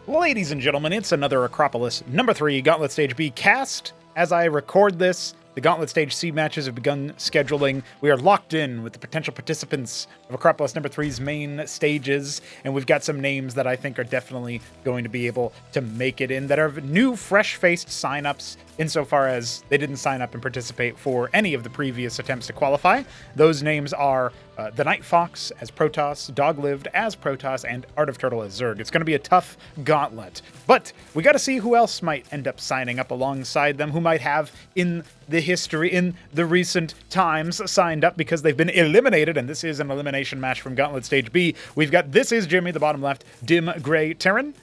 Ladies and gentlemen, it's another Acropolis number 3 Gauntlet Stage B cast. As I record this, the Gauntlet Stage C matches have begun scheduling. We are locked in with the potential participants of Acropolis number 3's main stages, and we've got some names that I think are definitely going to be able to make it in that are new, fresh-faced signups insofar as they didn't sign up and participate for any of the previous attempts to qualify. Those names are the Night Fox as Protoss, Doglived as Protoss, and Art of Turtle as Zerg. It's going to be a tough gauntlet, but we got to see who else might end up signing up alongside them, who might have in the recent times signed up because they've been eliminated, and this is an elimination match from Gauntlet Stage B. We've got This Is Jimmy, the bottom left, Dim Gray Terran,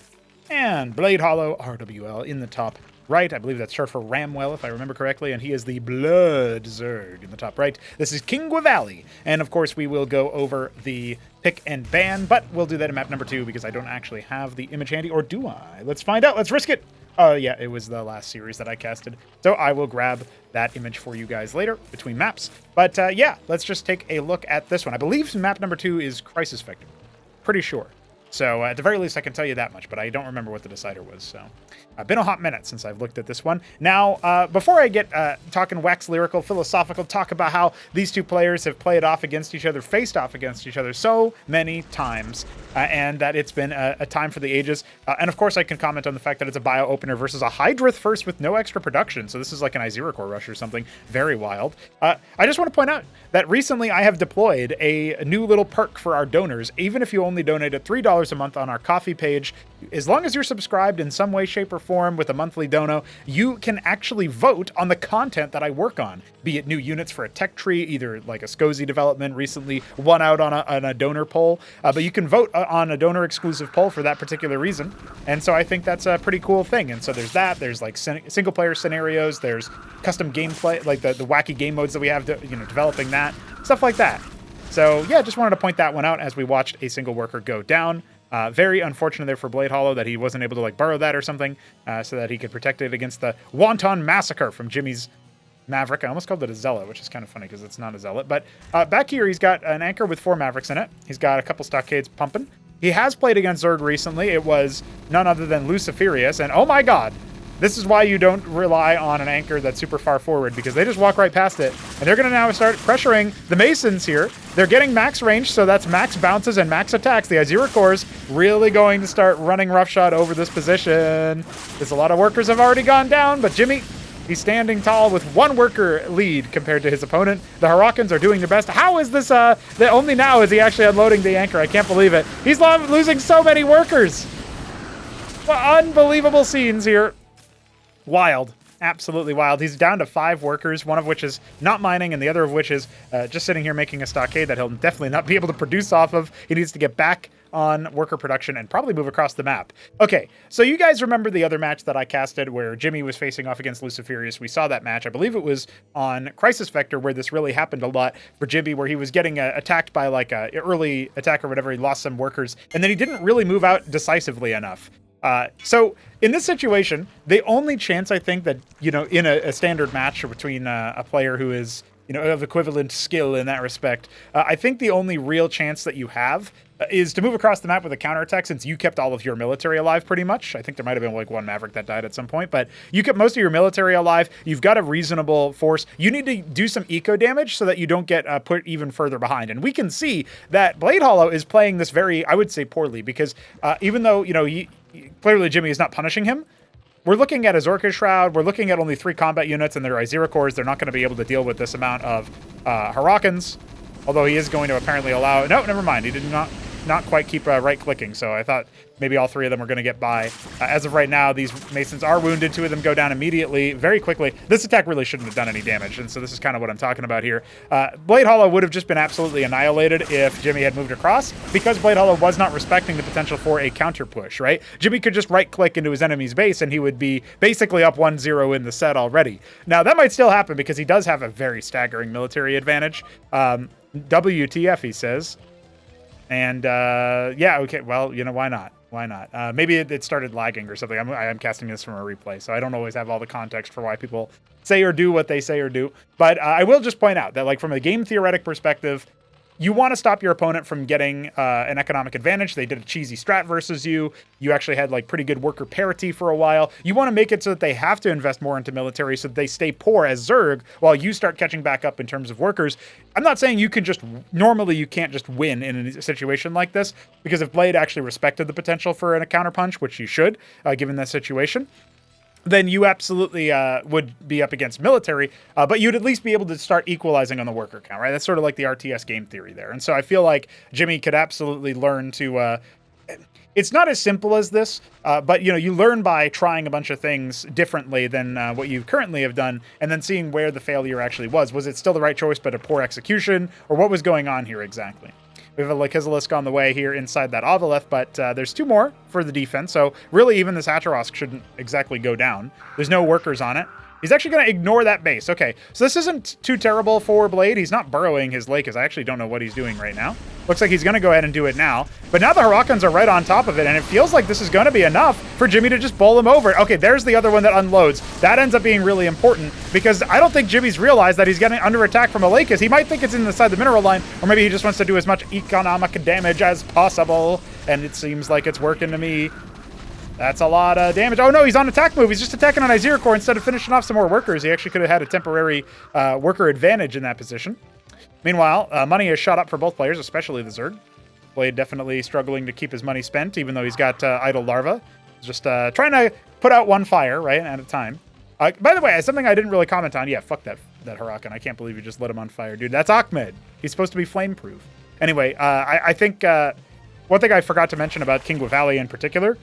and BladehollowRWL in the top right. I believe that's short for Ramwell, if I remember correctly, and he is the Blood Zerg in the top right. This is Kingu Valley, and of course we will go over the pick and ban, but we'll do that in map number 2 because I don't actually have the image handy, or do I? Let's find out. Let's risk it. Oh, yeah, it was the last series that I casted, so I will grab that image for you guys later between maps. But yeah, let's just take a look at this one. I believe map number 2 is Crisis Vector. Pretty sure. So at the very least, I can tell you that much, but I don't remember what the decider was. So been a hot minute since I've looked at this one. Now, before I get talking wax lyrical, philosophical, talk about how these two players have played off against each other, faced off against each other so many times, and that it's been a time for the ages. And of course, I can comment on the fact that it's a bio opener versus a Hydrith first with no extra production. So this is like an Core rush or something. Very wild. I just want to point out that recently I have deployed a new little perk for our donors. Even if you only donate at $3 a month on our coffee page, as long as you're subscribed in some way, shape, or form with a monthly dono, you can actually vote on the content that I work on, be it new units for a tech tree, either like a SCSI development recently won out on a donor poll, but you can vote on a donor exclusive poll for that particular reason. And so I think that's a pretty cool thing. And so there's that, there's like single player scenarios, there's custom gameplay, like the wacky game modes that we have, developing that, stuff like that. So yeah, just wanted to point that one out as we watched a single worker go down. Very unfortunate there for BladeHollow that he wasn't able to borrow that or something so that he could protect it against the wanton massacre from Jimmy's Maverick. I almost called it a Zealot, which is kind of funny because it's not a Zealot. But back here, he's got an anchor with 4 Mavericks in it. He's got a couple stockades pumping. He has played against Zerg recently. It was none other than Luciferius. And oh my god, this is why you don't rely on an anchor that's super far forward, because they just walk right past it. And they're going to now start pressuring the Masons here. They're getting max range, so that's max bounces and max attacks. The Cores really going to start running roughshod over this position. There's a lot of workers have already gone down, but Jimmy, he's standing tall with 1 worker lead compared to his opponent. The Hurricanes are doing their best. How is this, only now is he actually unloading the anchor? I can't believe it. He's losing so many workers. Well, unbelievable scenes here. Wild. Absolutely wild. He's down to 5 workers, one of which is not mining, and the other of which is just sitting here making a stockade that he'll definitely not be able to produce off of. He needs to get back on worker production and probably move across the map. Okay, so you guys remember the other match that I casted where Jimmy was facing off against Luciferius. We saw that match. I believe it was on Crisis Vector where this really happened a lot for Jimmy, where he was getting attacked by like a early attack or whatever. He lost some workers, and then he didn't really move out decisively enough. So in this situation, the only chance I think that, in a standard match between a player who is, of equivalent skill in that respect, I think the only real chance that you have is to move across the map with a counterattack, since you kept all of your military alive pretty much. I think there might have been like 1 Maverick that died at some point, but you kept most of your military alive. You've got a reasonable force. You need to do some eco damage so that you don't get put even further behind. And we can see that BladeHollow is playing this very, I would say, poorly, because even though, clearly Jimmy is not punishing him, we're looking at his Orchid Shroud. We're looking at only 3 combat units, and they're Cores. They're not going to be able to deal with this amount of Hurricanes, although he is going to apparently allow... No, never mind. He did not quite keep right-clicking, so I thought maybe all 3 of them were going to get by. As of right now, these Masons are wounded. 2 of them go down immediately, very quickly. This attack really shouldn't have done any damage, and so this is kind of what I'm talking about here. BladeHollow would have just been absolutely annihilated if Jimmy had moved across, because BladeHollow was not respecting the potential for a counter push, right? Jimmy could just right-click into his enemy's base, and he would be basically up 1-0 in the set already. Now, that might still happen, because he does have a very staggering military advantage. WTF, he says. And yeah, okay, well, why not? Why not? Maybe it started lagging or something. I'm casting this from a replay, so I don't always have all the context for why people say or do what they say or do. But I will just point out that, from a game theoretic perspective, you want to stop your opponent from getting an economic advantage. They did a cheesy strat versus you. You actually had like pretty good worker parity for a while. You want to make it so that they have to invest more into military so that they stay poor as Zerg while you start catching back up in terms of workers. I'm not saying you can just, normally you can't just win in a situation like this, because if Blade actually respected the potential for a counterpunch, which you should, given that situation, then you absolutely would be up against military, but you'd at least be able to start equalizing on the worker count, right? That's sort of like the RTS game theory there. And so I feel like Jimmy could absolutely learn to... it's not as simple as this, but you learn by trying a bunch of things differently than what you currently have done, and then seeing where the failure actually was. Was it still the right choice, but a poor execution, or what was going on here exactly? We have a Lakizalisk on the way here inside that Ovalith, but there's 2 more for the defense, so really even this Atarosk shouldn't exactly go down. There's no workers on it. He's actually going to ignore that base. Okay, so this isn't too terrible for Blade. He's not burrowing his lake, because I actually don't know what he's doing right now. Looks like he's going to go ahead and do it now. But now the Harakans are right on top of it, and it feels like this is going to be enough for Jimmy to just bowl him over. Okay, there's the other one that unloads. That ends up being really important, because I don't think Jimmy's realized that he's getting under attack from a lake, because he might think it's inside the mineral line, or maybe he just wants to do as much economic damage as possible, and it seems like it's working to me. That's a lot of damage. Oh no, he's on attack move. He's just attacking on Izira Core instead of finishing off some more workers. He actually could have had a temporary worker advantage in that position. Meanwhile, money is shot up for both players, especially the Zerg. Blade definitely struggling to keep his money spent, even though he's got idle larva. Just trying to put out one fire, right, at a time. By the way, something I didn't really comment on. Yeah, fuck that Hurakan. I can't believe you just lit him on fire. Dude, that's Ahmed. He's supposed to be flame-proof. Anyway, I think one thing I forgot to mention about Kingu Valley in particular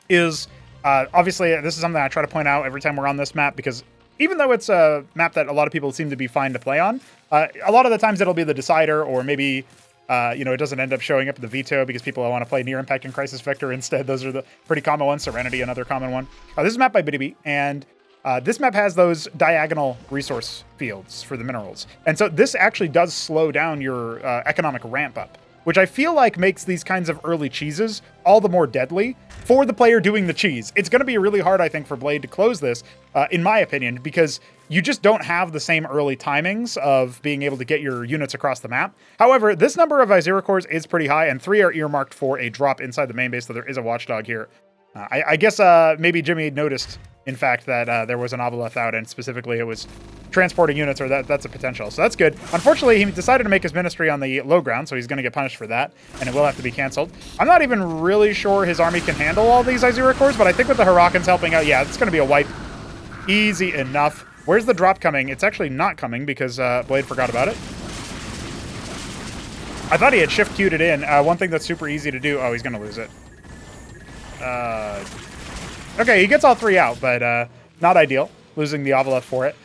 is, obviously, this is something I try to point out every time we're on this map, because even though it's a map that a lot of people seem to be fine to play on, a lot of the times it'll be the decider, or maybe, it doesn't end up showing up in the veto because people want to play Near Impact and Crisis Vector instead. Those are the pretty common ones. Serenity, another common one. This is mapped by BittyB, and this map has those diagonal resource fields for the minerals. And so this actually does slow down your economic ramp up, which I feel like makes these kinds of early cheeses all the more deadly for the player doing the cheese. It's going to be really hard, I think, for Blade to close this, in my opinion, because you just don't have the same early timings of being able to get your units across the map. However, this number of Izira cores is pretty high, and 3 are earmarked for a drop inside the main base, so there is a watchdog here. I guess maybe Jimmy noticed, in fact, that there was an Ovalith out, and specifically it was transporting units, or that's a potential. So that's good. Unfortunately, he decided to make his ministry on the low ground, so he's going to get punished for that, and it will have to be canceled. I'm not even really sure his army can handle all these Izira cores, but I think with the Harakans helping out, yeah, it's going to be a wipe. Easy enough. Where's the drop coming? It's actually not coming because Blade forgot about it. I thought he had shift queued it in. One thing that's super easy to do. Oh, he's going to lose it. Okay, he gets all 3 out, but not ideal, losing the Ovalith for it.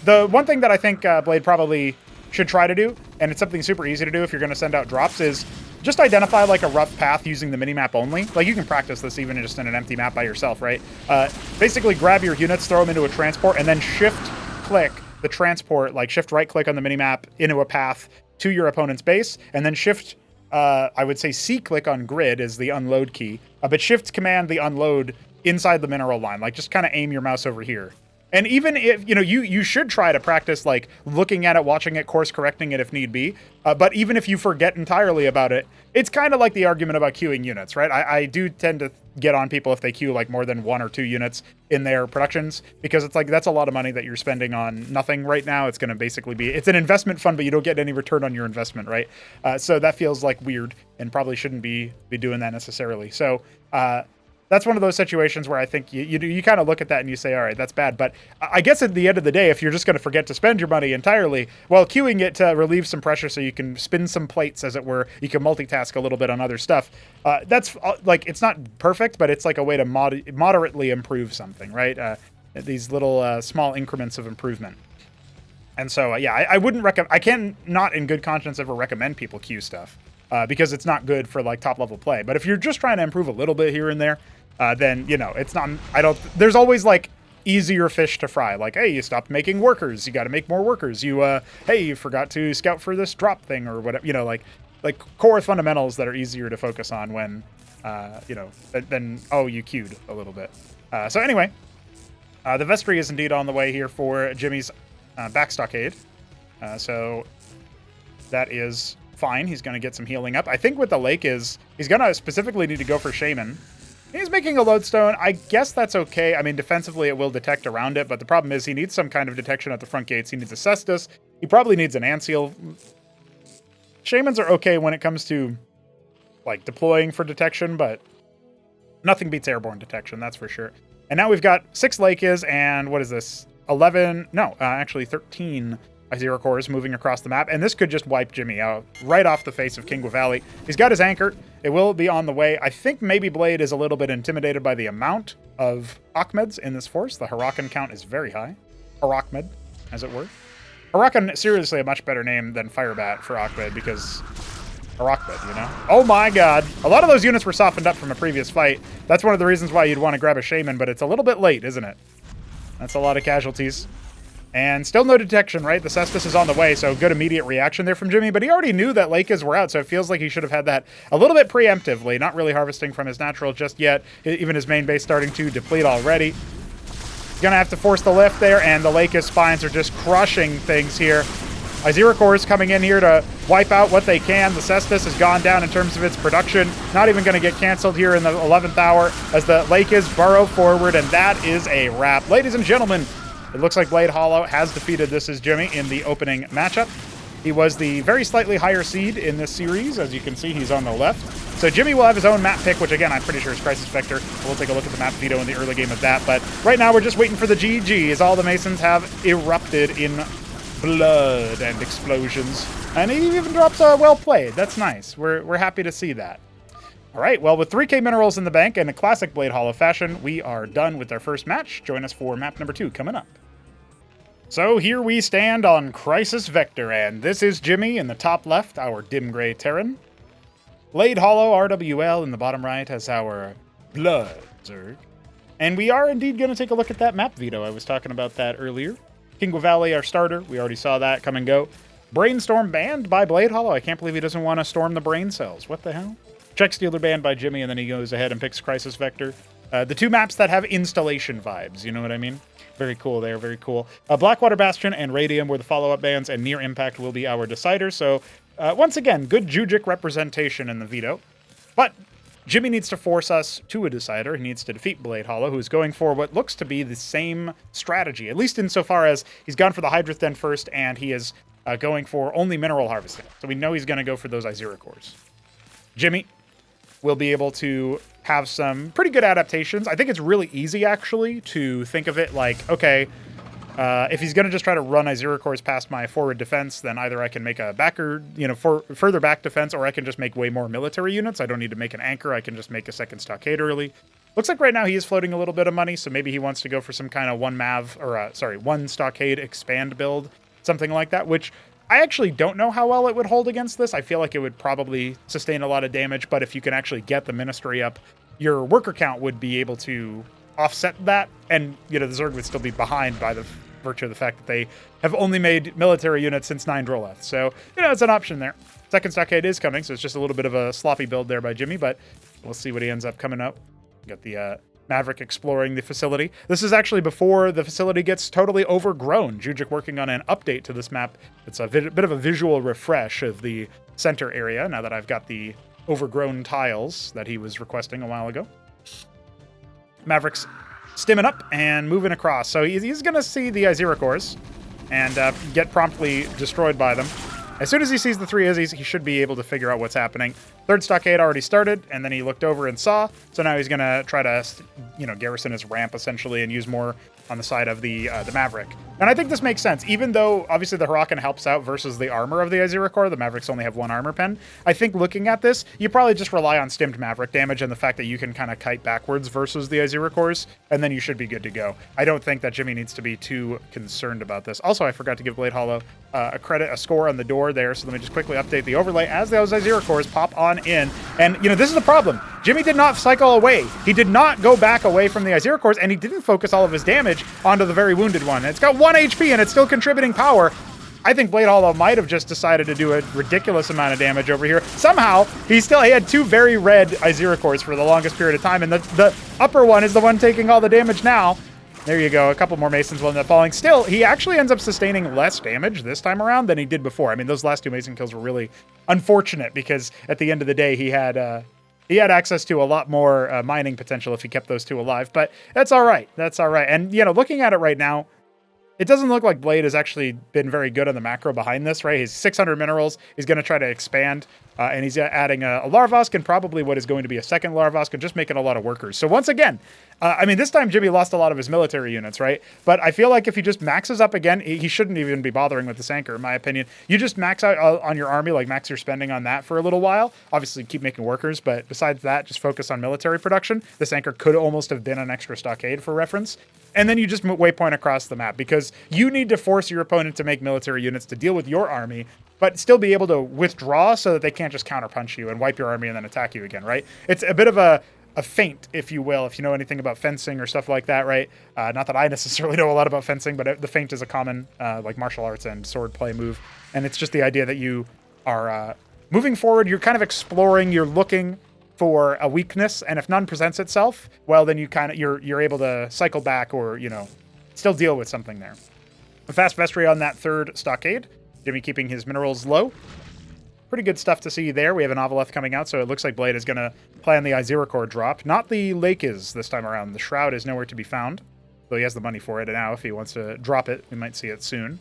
The one thing that I think Blade probably should try to do, and it's something super easy to do if you're going to send out drops, is just identify like a rough path using the minimap only. Like, you can practice this even just in an empty map by yourself, right? Basically grab your units, throw them into a transport, and then shift-click the transport, like shift right-click on the minimap into a path to your opponent's base, and then shift... I would say C-click on grid is the unload key, but shift command the unload inside the mineral line. Like, just kind of aim your mouse over here. And even if, you should try to practice, like, looking at it, watching it, course correcting it if need be. But even if you forget entirely about it, it's kind of like the argument about queuing units, right? I do tend to get on people if they queue, like, more than 1 or 2 units in their productions, because it's like, that's a lot of money that you're spending on nothing right now. It's going to basically be, it's an investment fund, but you don't get any return on your investment, right? So that feels like weird and probably shouldn't be doing that necessarily. So, that's one of those situations where I think you kind of look at that and you say, all right, that's bad. But I guess at the end of the day, if you're just going to forget to spend your money entirely, well, queuing it to relieve some pressure so you can spin some plates, as it were, you can multitask a little bit on other stuff. That's like, it's not perfect, but it's like a way to moderately improve something, right? These little small increments of improvement. And so, yeah, I wouldn't recommend, I can not in good conscience ever recommend people queue stuff because it's not good for like top level play. But if you're just trying to improve a little bit here and there, then, it's not, there's always like easier fish to fry. Like, hey, you stopped making workers. You got to make more workers. Hey, you forgot to scout for this drop thing or whatever, like core fundamentals that are easier to focus on when, then, oh, you queued a little bit. So anyway, the vestry is indeed on the way here for Jimmy's back stockade. So that is fine. He's going to get some healing up. I think what the lake is, he's going to specifically need to go for Shaman. He's making a lodestone. I guess that's okay. I mean, defensively, it will detect around it, but the problem is he needs some kind of detection at the front gates. He needs a Cestus. He probably needs an Anseal. Shamans are okay when it comes to, like, deploying for detection, but nothing beats airborne detection, that's for sure. And now we've got 6 Lakes and what is this? 11, no, actually 13 Zero Cores moving across the map, and this could just wipe Jimmy out right off the face of Kingu Valley. He's got his anchor. It will be on the way. I think maybe Blade is a little bit intimidated by the amount of Ahmeds in this force. The Hurakan count is very high. Harakmed, as it were. Hurakan, seriously, a much better name than Firebat for Ahmed, because Harakmed, you know? Oh my god. A lot of those units were softened up from a previous fight. That's one of the reasons why you'd want to grab a Shaman, but it's a little bit late, isn't it? That's a lot of casualties. And still no detection, right? The Cestus is on the way, so good immediate reaction there from Jimmy, but he already knew that Lakes were out, so it feels like he should have had that a little bit preemptively, not really harvesting from his natural just yet. Even his main base starting to deplete already. He's gonna have to force the lift there, and the Lakes spines are just crushing things here. Zero Cores coming in here to wipe out what they can. The Cestus has gone down in terms of its production. Not even going to get canceled here in the 11th hour as the Lakes burrow forward, and that is a wrap. Ladies and gentlemen, it looks like BladeHollow has defeated thisisjimmy in the opening matchup. He was the very slightly higher seed in this series. As you can see, he's on the left. So Jimmy will have his own map pick, which again, I'm pretty sure is Crisis Vector. We'll take a look at the map veto in the early game of that. But right now, we're just waiting for the GG, as all the Masons have erupted in blood and explosions. And he even drops a well played. That's nice. We're happy to see that. All right, well, with 3K minerals in the bank and a classic BladeHollow fashion, we are done with our first match. Join us for map number 2 coming up. So here we stand on Crisis Vector, and this is Jimmy in the top left, our dim gray Terran. BladehollowRWL in the bottom right has our Blood Zerg. And we are indeed going to take a look at that map veto. I was talking about that earlier. Kingu Valley, our starter. We already saw that come and go. Brainstorm banned by BladeHollow. I can't believe he doesn't want to storm the brain cells. What the hell? Check Stealer banned by Jimmy, and then he goes ahead and picks Crisis Vector. The 2 maps that have installation vibes, you know what I mean? Very cool there, very cool. Blackwater Bastion and Radium were the follow-up bans, and Near Impact will be our decider. So, once again, good Jujic representation in the veto. But Jimmy needs to force us to a decider. He needs to defeat BladeHollow, who's going for what looks to be the same strategy, at least insofar as he's gone for the Hydrith Den first, and he is going for only mineral harvesting. So we know he's going to go for those Zero Cores. Jimmy will be able to have some pretty good adaptations. I think it's really easy, actually, to think of it like, okay, if he's going to just try to run Zero Cores past my forward defense, then either I can make a backer, further back defense, or I can just make way more military units. I don't need to make an anchor. I can just make a second stockade early. Looks like right now he is floating a little bit of money, so maybe he wants to go for some kind of one stockade expand build, something like that, which I actually don't know how well it would hold against this. I feel like it would probably sustain a lot of damage, but if you can actually get the ministry up, your worker count would be able to offset that, and the Zerg would still be behind by the virtue of the fact that they have only made military units since 9 Droleth. So, it's an option there. Second stockade is coming, so it's just a little bit of a sloppy build there by Jimmy, but we'll see what he ends up coming up. Got the Maverick exploring the facility. This is actually before the facility gets totally overgrown. Jujic working on an update to this map. It's a bit of a visual refresh of the center area now that I've got the overgrown tiles that he was requesting a while ago. Maverick's stimming up and moving across. So he's going to see the Zero Cores and get promptly destroyed by them. As soon as he sees the 3 Izzies, he should be able to figure out what's happening. Third stockade already started, and then he looked over and saw. So now he's going to try to, garrison his ramp, essentially, and use more on the side of the Maverick. And I think this makes sense. Even though, obviously, the Hurakan helps out versus the armor of the Zero Core, the Mavericks only have 1 armor pen. I think looking at this, you probably just rely on stimmed Maverick damage and the fact that you can kind of kite backwards versus the Zero Cores, and then you should be good to go. I don't think that Jimmy needs to be too concerned about this. Also, I forgot to give BladeHollow a score on the door there, so let me just quickly update the overlay as those Zero Cores pop on in. And, this is the problem. Jimmy did not cycle away. He did not go back away from the Zero Cores, and he didn't focus all of his damage onto the very wounded one. It's got 1 HP, and it's still contributing power. I think BladeHollow might have just decided to do a ridiculous amount of damage over here. Somehow, he had 2 very red Zero Cores for the longest period of time, and the upper one is the one taking all the damage now. There you go. A couple more Masons will end up falling. Still, he actually ends up sustaining less damage this time around than he did before. I mean, those last 2 Mason kills were really unfortunate because at the end of the day, he had access to a lot more mining potential if he kept those 2 alive. But that's all right. That's all right. And, you know, looking at it right now, it doesn't look like Blade has actually been very good on the macro behind this, right? He's 600 minerals. He's going to try to expand, and he's adding a Larvosk and probably what is going to be a second Larvosk and just making a lot of workers. So once again, I mean, this time Jimmy lost a lot of his military units, right? But I feel like if he just maxes up again, he shouldn't even be bothering with this anchor, in my opinion. You just max out on your army, like max your spending on that for a little while. Obviously, keep making workers, but besides that, just focus on military production. This anchor could almost have been an extra stockade for reference. And then you just waypoint across the map because you need to force your opponent to make military units to deal with your army, but still be able to withdraw so that they can't just counterpunch you and wipe your army and then attack you again, right? It's a bit of a feint, if you will, if you know anything about fencing or stuff like that, right? Not that I necessarily know a lot about fencing, but the feint is a common like martial arts and sword play move. And it's just the idea that you are moving forward, you're kind of exploring, you're looking for a weakness, and if none presents itself, well, then you're able to cycle back or, you know, still deal with something there. A fast vestry on that 3rd stockade. Jimmy keeping his minerals low. Pretty good stuff to see there. We have an Ovoleth coming out, so it looks like Blade is going to plan the Iziracore drop. Not the Lake is this time around. The Shroud is nowhere to be found, though he has the money for it, and now if he wants to drop it, we might see it soon.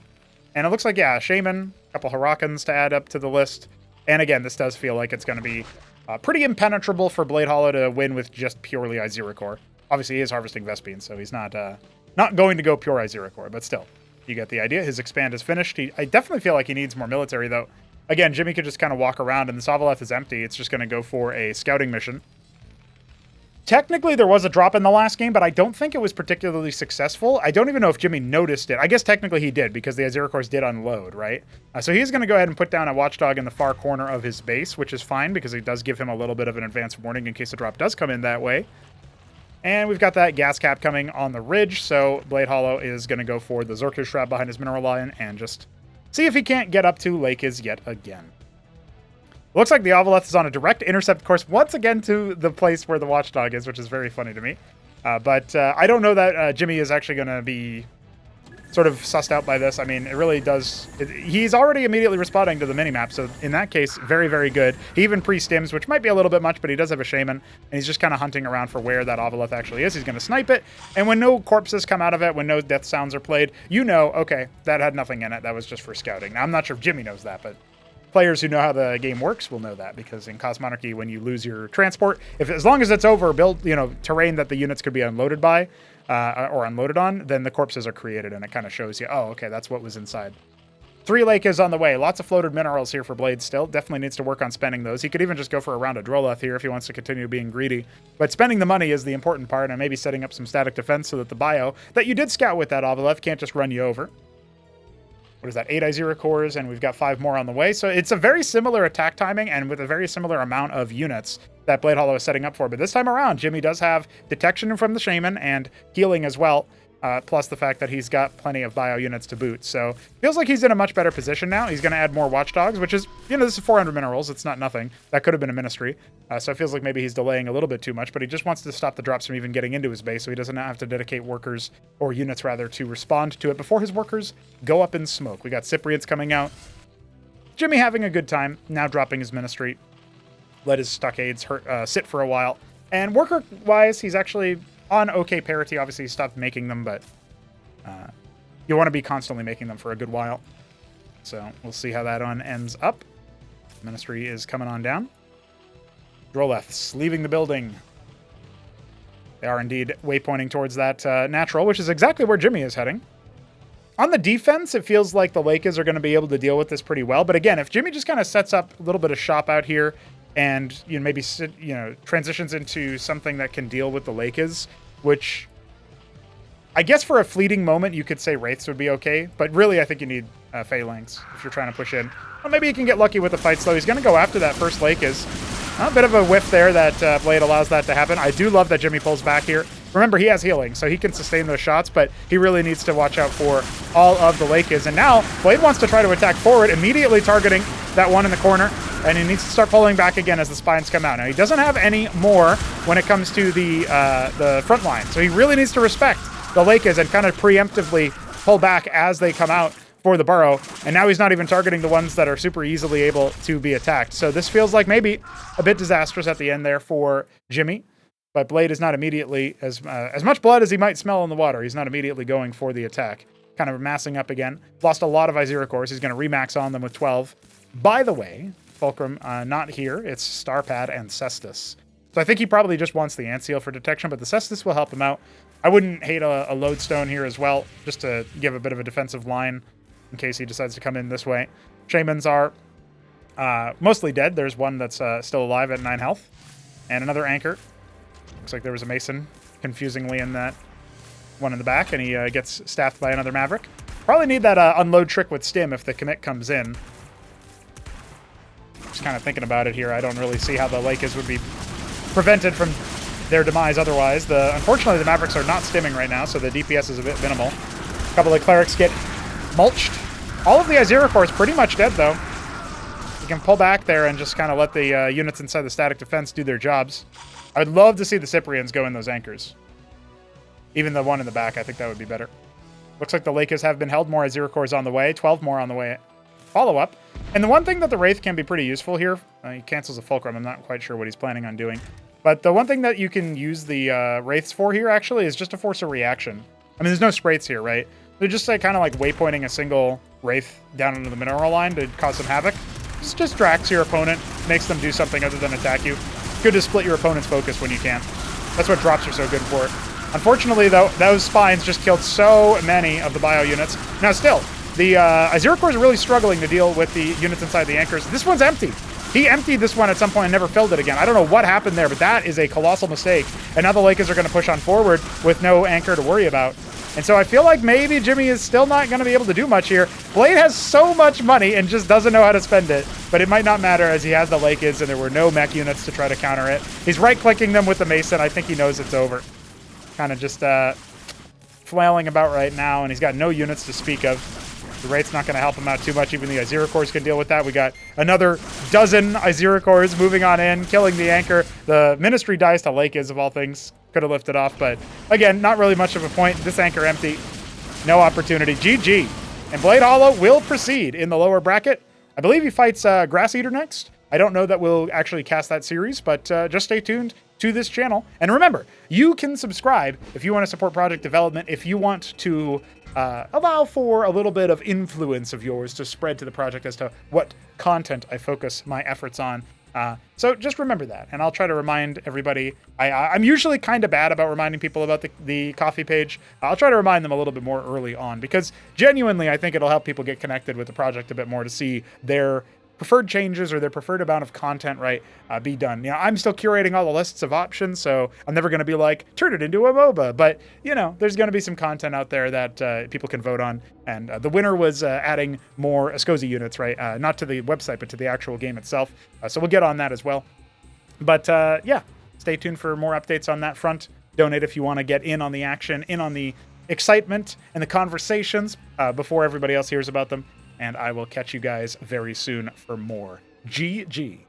And it looks like, yeah, Shaman, a couple Harakans to add up to the list. And again, this does feel like it's going to be pretty impenetrable for BladeHollow to win with just purely Iziracore. Obviously, he is harvesting Vespine, so he's not going to go pure Iziracore, but still, you get the idea. His expand is finished. I definitely feel like he needs more military, though. Again, Jimmy could just kind of walk around, and this Ovoleth is empty. It's just going to go for a scouting mission. Technically, there was a drop in the last game, but I don't think it was particularly successful. I don't even know if Jimmy noticed it. I guess technically he did, because the Iziracores did unload, right? So he's going to go ahead and put down a Watchdog in the far corner of his base, which is fine, because it does give him a little bit of an advance warning in case a drop does come in that way. And we've got that gas cap coming on the ridge, so BladeHollow is going to go for the Zerker Shroud behind his mineral line and just see if he can't get up to Lake is yet again. Looks like the Ovoleth is on a direct intercept course once again to the place where the Watchdog is, which is very funny to me. But I don't know that Jimmy is actually going to be sort of sussed out by this. I mean, it really does... he's already immediately responding to the minimap, so in that case, very, very good. He even pre-stims, which might be a little bit much, but he does have a Shaman, and he's just kind of hunting around for where that Ovoleth actually is. He's going to snipe it, and when no corpses come out of it, when no death sounds are played, you know, okay, that had nothing in it. That was just for scouting. Now, I'm not sure if Jimmy knows that, but players who know how the game works will know that, because in Cosmonarchy, when you lose your transport, as long as it's over terrain that the units could be unloaded by, or unloaded on, then the corpses are created, and it kind of shows you, oh, okay, that's what was inside. 3 Lake is on the way. Lots of floated minerals here for Blade still. Definitely needs to work on spending those. He could even just go for a round of Droleth here if he wants to continue being greedy. But spending the money is the important part, and maybe setting up some static defense so that the bio that you did scout with that Ovoleth can't just run you over. What is that? 8 Iziracores, and we've got 5 more on the way. So it's a very similar attack timing and with a very similar amount of units that BladeHollow is setting up for. But this time around, Jimmy does have detection from the Shaman and healing as well, plus the fact that he's got plenty of bio units to boot. So feels like he's in a much better position now. He's going to add more Watchdogs, which is, this is 400 minerals. It's not nothing. That could have been a ministry. So it feels like maybe he's delaying a little bit too much, but he just wants to stop the drops from even getting into his base so he doesn't have to dedicate workers, or units rather, to respond to it before his workers go up in smoke. We got Cyprians coming out. Jimmy having a good time, now dropping his ministry. Let his stockades sit for a while. And worker-wise, he's actually on okay parity. Obviously, he stopped making them, but you want to be constantly making them for a good while. So we'll see how that one ends up. Ministry is coming on down. Droleths leaving the building. They are indeed waypointing towards that natural, which is exactly where Jimmy is heading. On the defense, it feels like the Lakers are going to be able to deal with this pretty well. But again, if Jimmy just kind of sets up a little bit of shop out here and maybe transitions into something that can deal with the Lakers, which I guess for a fleeting moment you could say Wraiths would be okay, but really I think you need Phalanx if you're trying to push in. Well, maybe you can get lucky with the fights though. He's going to go after that first Lakers. A bit of a whiff there that Blade allows that to happen. I do love that Jimmy pulls back here. Remember, he has healing, so he can sustain those shots, but he really needs to watch out for all of the Lakers. And now, Blade wants to try to attack forward, immediately targeting that one in the corner, and he needs to start pulling back again as the spines come out. Now, he doesn't have any more when it comes to the front line, so he really needs to respect the lake is and kind of preemptively pull back as they come out for the burrow. And now he's not even targeting the ones that are super easily able to be attacked. So this feels like maybe a bit disastrous at the end there for Gimme. But Blade is not immediately, as much blood as he might smell in the water, he's not immediately going for the attack. Kind of massing up again. Lost a lot of Izira cores. He's going to remax on them with 12. By the way, Fulcrum not here. It's Starpad and Cestus. So I think he probably just wants the Ant Seal for detection, but the Cestus will help him out. I wouldn't hate a Lodestone here as well, just to give a bit of a defensive line in case he decides to come in this way. Shamans are mostly dead. There's one that's still alive at 9 health. And another Anchor. Looks like there was a Mason, confusingly, in that one in the back, and he gets staffed by another Maverick. Probably need that unload trick with Stim if the commit comes in. Just kind of thinking about it here. I don't really see how the Lakers would be prevented from their demise otherwise. Unfortunately, the Mavericks are not stimming right now, so the DPS is a bit minimal. A couple of Clerics get mulched. All of the Izira cores pretty much dead, though. You can pull back there and just kind of let the units inside the static defense do their jobs. I'd love to see the Cyprians go in those anchors. Even the one in the back, I think that would be better. Looks like the Lakers have been held. More Izira cores on the way. 12 more on the way. Follow-up. And the one thing that the Wraith can be pretty useful here, he cancels a Fulcrum. I'm not quite sure what he's planning on doing. But the one thing that you can use the Wraiths for here, actually, is just to force a reaction. I mean, there's no Spraits here, right? They're just kind of like waypointing a single Wraith down into the mineral line to cause some havoc. Just distracts your opponent, makes them do something other than attack you. Good to split your opponent's focus when you can. That's what drops are so good for. Unfortunately, though, those Spines just killed so many of the bio units. Now, still, the Izira cores are really struggling to deal with the units inside the anchors. This one's empty. He emptied this one at some point and never filled it again. I don't know what happened there, but that is a colossal mistake. And now the Lakers are going to push on forward with no anchor to worry about. And so I feel like maybe Gimme is still not going to be able to do much here. Blade has so much money and just doesn't know how to spend it. But it might not matter as he has the Lakers and there were no mech units to try to counter it. He's right-clicking them with the Mason. I think he knows it's over. Kind of just flailing about right now, and he's got no units to speak of. The Wraith's not going to help him out too much. Even the Izira cores can deal with that. We got another dozen Izira cores moving on in, killing the anchor. The Ministry dies to Lakers, of all things. Could have lifted off, but again, not really much of a point. This anchor empty. No opportunity. GG. And Blade Hollow will proceed in the lower bracket. I believe he fights Grass Eater next. I don't know that we'll actually cast that series, but just stay tuned to this channel. And remember, you can subscribe if you want to support project development, if you want to allow for a little bit of influence of yours to spread to the project as to what content I focus my efforts on. So just remember that, and I'll try to remind everybody. I'm usually kind of bad about reminding people about the coffee page. I'll try to remind them a little bit more early on, because genuinely I think it'll help people get connected with the project a bit more to see their preferred changes or their preferred amount of content be done. You know, I'm still curating all the lists of options, so I'm never going to be like, turn it into a MOBA. But, you know, there's going to be some content out there that people can vote on. And the winner was adding more Ascosi units, right? Not to the website, but to the actual game itself. So we'll get on that as well. But, yeah, stay tuned for more updates on that front. Donate if you want to get in on the action, in on the excitement and the conversations before everybody else hears about them. And I will catch you guys very soon for more. GG.